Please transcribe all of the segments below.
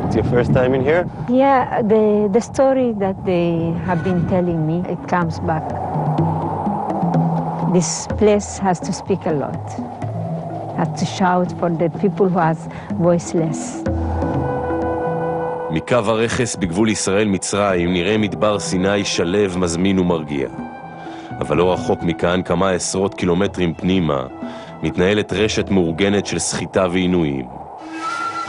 It's your first time in here? Yeah, the story that they have been telling me, it comes back. This place has to speak a lot, has to shout for the people who are voiceless. מקו הרכס בגבול ישראל-מצרים נראה מדבר סיני שלב, מזמין ומרגיע. אבל לא רחוק מכאן, כמה עשרות קילומטרים פנימה, מתנהלת רשת מאורגנת של סחיטה ועינויים.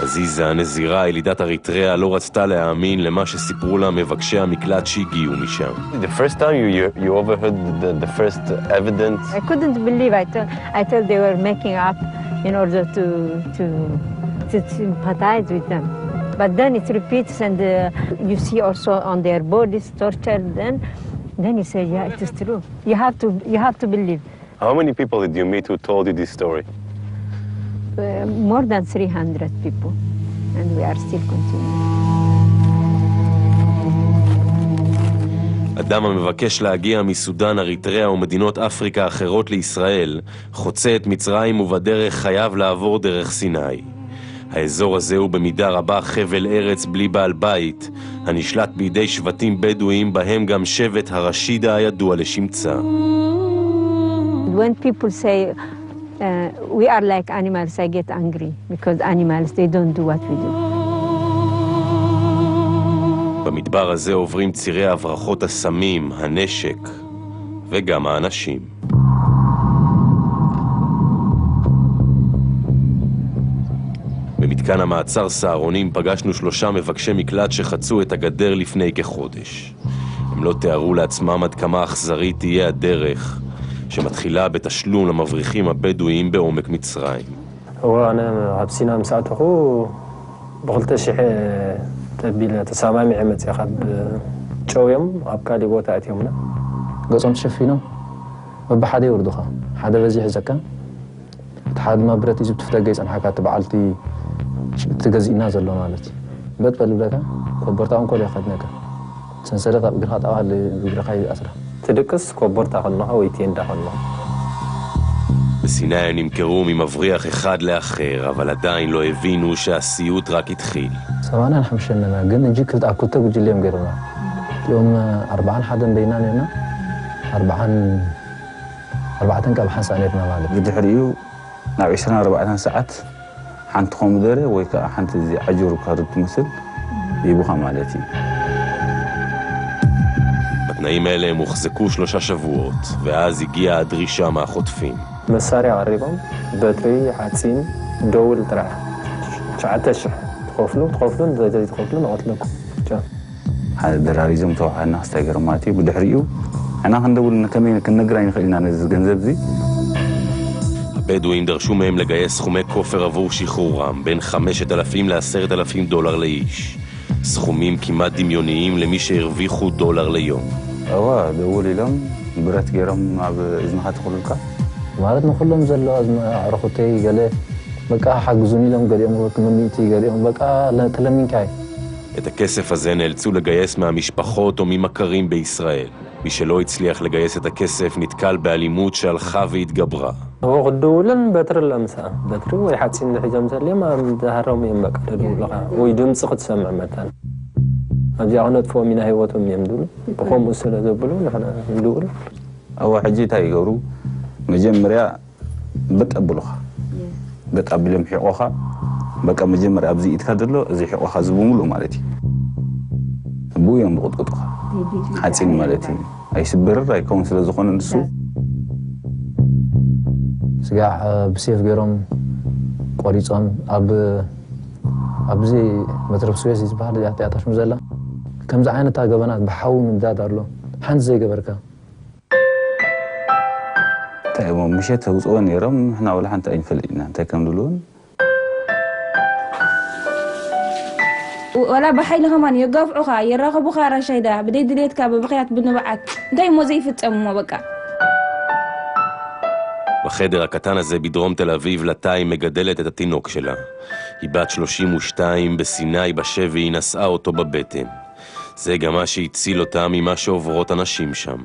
עזיזה, הנזירה, ילידת אריתריאה, לא רצתה להאמין למה שסיפרו לה מבקשי המקלט שהגיעו משם. The first time you overheard the first evidence? I couldn't believe. I thought they were making up in order to sympathize with them. But then it repeats, and you see also on their bodies tortured. Then you say, yeah, it is true. You have to believe. How many people did you meet who told you this story? More than 300 people, and we are still continuing. אדם המבקש להגיע מסודן, אריתריאה ומדינות אפריקה אחרות לישראל, חוצה את מצרים ובדרך חייב לעבור דרך סיני. האזור הזה הוא במידה רבה חבל ארץ בלי בעל בית, הנשלט בידי שבטים בדואים, בהם גם שבט הרשידה הידוע לשמצה. When people say we are like animals, I get angry because animals, they don't do what we do. במדבר הזה עוברים צירי הברחות הסמים, הנשק וגם האנשים. במתקן המעצר סהרונים פגשנו 3 מבקשי מקלט שחצו את הגדר לפני כחודש. הם לא תיארו לעצמם עד כמה אכזרית תהיה הדרך שמתחילה בתשלום למבריחים הבדואיים בעומק מצרים. ואני הבסינה מסעתו בכל שיחה תביל תסامع מעמת יחד צ'וים אבקאלי ቦታ אתיומנה ገጾም ተሸፊኖ ወበሓደ ይወርዱኻ ሓደ በዚህ ሕዘካ ተሓድ ማብረት ይዝብ ትፍተገይፀን ሓካ ተበዓልቲ ትገዚእና ዘሎ ማለት በጥበል ብለካ ኮበርታውን ኮል ይኸድነካ ሰንሰለት ኣብ ግርኻ ጣዋል ግርኻ ይኣስራ ትድቅስ ኮበርታ ኸልነኻ ወይ ቴንዳ ኸልነኻ בסיני נמכרו ממבריח אחד לאחר, אבל עדיין לא הבינו שהסיוט רק התחיל. סבאנה אנחנו משננה, גן נג'יק הכותב ג'יליהם גרמה. יום 4 חדן ביננו, 4 كابحان سانيرنا مالك بدحريو ناو 24 ساعات حنت خمدره ويكا حنت زي عجور كارت مثل يبوها مالتي. בתנאים האלה הם הוחזקו 3 שבועות, ואז הגיעה הדרישה מהחוטפים. مساري عريبهم باتري حاتسين دول ترى شعتش تخوفلون زي تخوفلون قتلكم جا هذا دراريزم توحنا استغرماتي بدحريو انا هندول كمين كنغراين خلينا نز ገንዘብ زي הבדואים דרשו מהם לגייס סכומי כופר עבור שחרורם, בין 5,000 ל10,000 דולר לאיש. סכומים כמעט דמיוניים למי שהרוויחו $1 ליום. דולי להם ብረት ገይሮም ኣብ እዝንኻ ትخلልካ ማለት ነው ሁሉም ዘሎ አረኹቴ ገለ በቃ ሓግዙኒ ለም ገሪኦም ወክምኒቲ ገሪኦም በቃ ለተለሚንካይ את הכסף הזה נאלצו לגייס מהמשפחות או ממכרים בישראל. מי שלא הצליח לגייס את הכסף נתקל באלימות שהלכה והתגברה. هو غدولن بتر لمسا بتر ويحاتين الحجام سليم ظهرهم يمك دولها ويدمص تسمع مثلا ابيعونت فو من هيوتهم يمدول بخوم اسل زبلون احنا ندول او حجيتا يغرو مجمريا بتقبلوها بتقبلهم حقوقها بقى مجمريا ابزي يتكدلو ازي حقوقها زبمولو مالتي بويم بقطقطها حاتين مالتي اي سبرر اي كون سلازخون نسو سجع بسيف جيروم قريصام ابزي متربسويس يزبال يعطيش مزلا كم زعانه غبنات بحاول مداد الله حنز زي جبركا تايمو مشيت وصون يرم احنا ولا حنت اينفلينا انت كم دلون ولا بحيلهم ان يقفعوها يراقبوا خارا شيدا بدي دليتك ببقيات بنبعك انتي مو زي فتمو بقى בחדר הקטן הזה בדרום תל אביב לטאי מגדלת את התינוק שלה. היא בת 32, בסיני בשבי, היא נשאה אותו בבטן. זה גם מה שהציל אותה ממה שעוברות אנשים שם.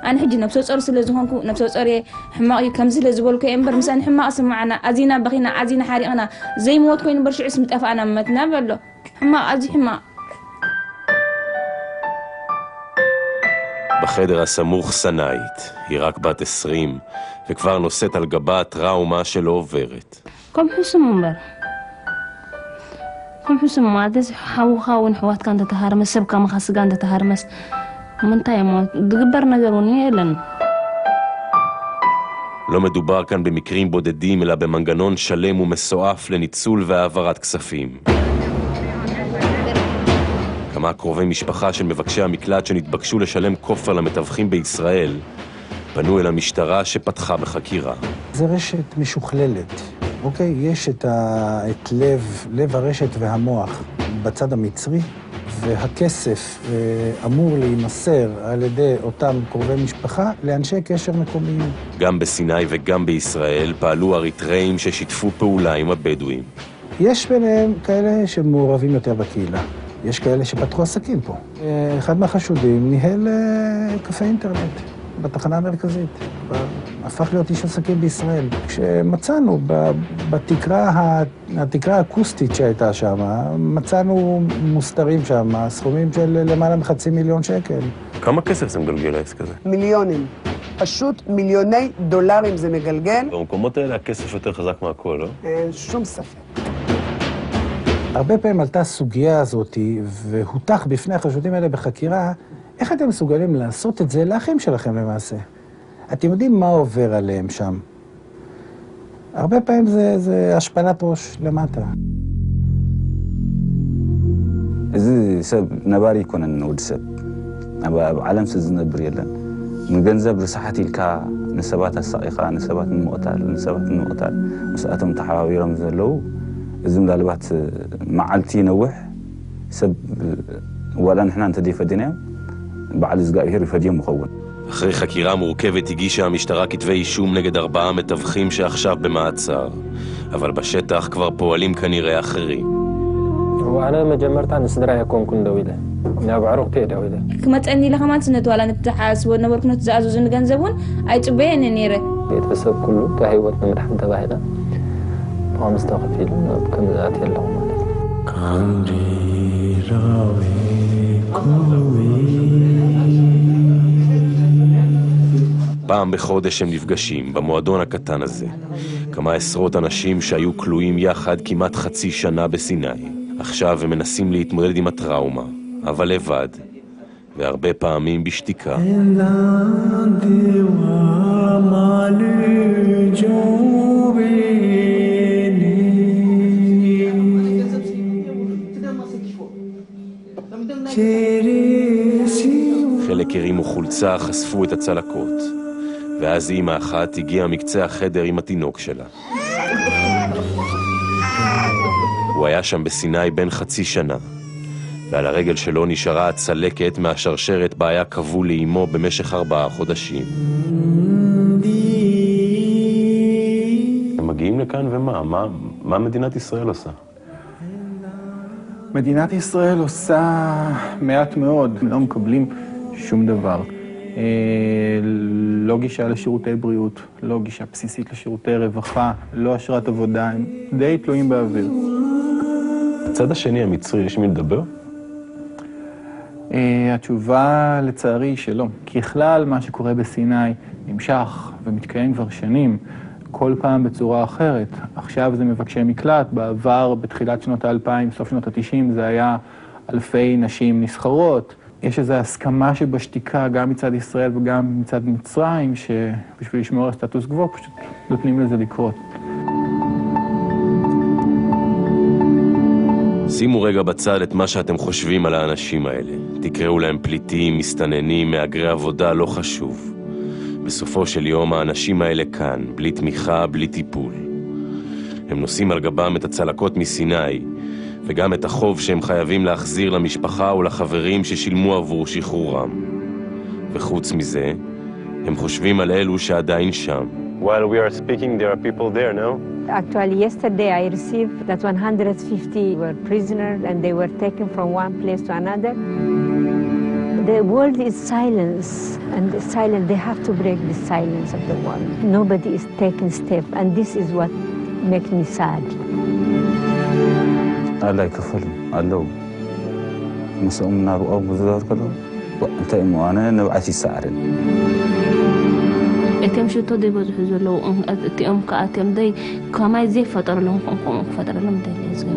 أنا حجي نفسه صار سلزمكم نفسه صار حماقي كم سلزبولك إمبر مثلا حماق سمعنا أزينا بخينا أزينا حريقنا زي موت كوين برشع اسم تفعنا متنا بلو حماق أزي حماق. בחדר הסמוך סנאית, היא רק בת 20, וכבר נושאת על גבה טראומה שלא עוברת. كم حسن ممبر كم حسن مادس حاون حوات كانت تهارمس سب كم خاص كانت تهارمس من تايمون دغبر نجروني إلن. לא מדובר כאן במקרים בודדים, אלא במנגנון שלם ומסועף לניצול והעברת כספים. כמה קרובי משפחה של מבקשי המקלט שנתבקשו לשלם כופר למתווכים בישראל, פנו אל המשטרה שפתחה בחקירה. זה רשת משוכללת. אוקיי, יש את לב הרשת והמוח בצד המצרי, והכסף אמור להימסר על ידי אותם קרובי משפחה לאנשי קשר מקומיים. גם בסיני וגם בישראל פעלו אריתראים ששיתפו פעולה עם הבדואים. יש ביניהם כאלה שמעורבים יותר בקהילה. יש כאלה שפתחו עסקים פה. אחד מהחשודים ניהל קפה אינטרנט בתחנה המרכזית. הפך להיות איש עסקים בישראל. כשמצאנו בתקרה האקוסטית שהייתה שם, מצאנו מוסתרים שם, סכומים של למעלה $500,000 שקל. כמה כסף זה מגלגל העסק הזה? מיליונים. פשוט מיליוני דולרים זה מגלגל. במקומות האלה הכסף יותר חזק מהכל, לא? אין שום ספק. הרבה פעמים עלתה הסוגיה הזאת, והותח בפני החשודים האלה בחקירה, איך אתם מסוגלים לעשות את זה לאחים שלכם למעשה? אתם יודעים מה עובר עליהם שם. הרבה פעמים זה השפלת ראש למטה. እዚ ሰብ ነባሪ ይኮነን ወዲ ሰብ ኣብ ዓለም ዝነብር የለን ንገንዘብ ርሳሓት ኢልካ ንሰባት ኣሳቂኻ ንሰባት ንምቕታል ምስኣቶም ተሓባቢሮም ዘለዉ እዚ ምናልባት መዓልቲ ነውሕ ሰብ ዋላ ንሕና እንተደይፈዲናዮም በዓል ዝጋብሔር ይፈድዮም ይኸውን. אחרי חקירה מורכבת הגישה המשטרה כתבי אישום נגד 4 מתווכים שעכשיו במעצר, אבל בשטח כבר פועלים כנראה אחרים. وانا مجمرت عن سدرا يكون كن دويله يا بعرق تي دويله كما تأني لها ما تسنت ولا نبتحاس ونورك نتزعزو زن جنزبون أي تبين نيره يتسب كله تهيوتنا من حد باهلا قام استغفر بكم ذات الله פעם בחודש הם נפגשים במועדון הקטן הזה. כמה עשרות אנשים שהיו כלואים יחד כמעט חצי שנה בסיני. עכשיו הם מנסים להתמודד עם הטראומה, אבל לבד, והרבה פעמים בשתיקה. חלק הרימו חולצה, חשפו את הצלקות, ואז אמא אחת הגיעה מקצה החדר עם התינוק שלה. הוא היה שם בסיני בן חצי שנה, ועל הרגל שלו נשארה הצלקת מהשרשרת בה היה כבול לאמו במשך 4 חודשים. הם מגיעים לכאן ומה? מה מדינת ישראל עושה? מדינת ישראל עושה מעט מאוד, לא מקבלים שום דבר. לא גישה לשירותי בריאות, לא גישה בסיסית לשירותי רווחה, לא אשרת עבודה, הם די תלויים באוויר. הצד השני המצרי, יש מי לדבר? התשובה לצערי היא שלא. ככלל מה שקורה בסיני נמשך ומתקיים כבר שנים, כל פעם בצורה אחרת. עכשיו זה מבקשי מקלט, בעבר בתחילת שנות ה-2000, סוף שנות ה-90, זה היה אלפי נשים נסחרות. יש איזו הסכמה שבשתיקה גם מצד ישראל וגם מצד מצרים, שבשביל לשמור על סטטוס קוו פשוט נותנים לזה לקרות. שימו רגע בצד את מה שאתם חושבים על האנשים האלה. תקראו להם פליטים, מסתננים, מהגרי עבודה, לא חשוב. בסופו של יום האנשים האלה כאן, בלי תמיכה, בלי טיפול. הם נושאים על גבם את הצלקות מסיני, וגם את החוב שהם חייבים להחזיר למשפחה ולחברים ששילמו עבור שחרורם. וחוץ מזה, הם חושבים על אלו שעדיין שם. While we are speaking, there are people there, no? Actually, yesterday I received that 150 were prisoners and they were taken from one place to another. The world is silence, and the silence, they have to break the silence of the world. Nobody is taking step, and this is what makes me sad. الله يكفلهم الله مسؤول من نار أو مزدار كله وأنت إموانا نبعثي سعرين أتم شو تودي بزحزو لو أتم كأتم داي كما يزي فترة لهم فترة لهم داي لازم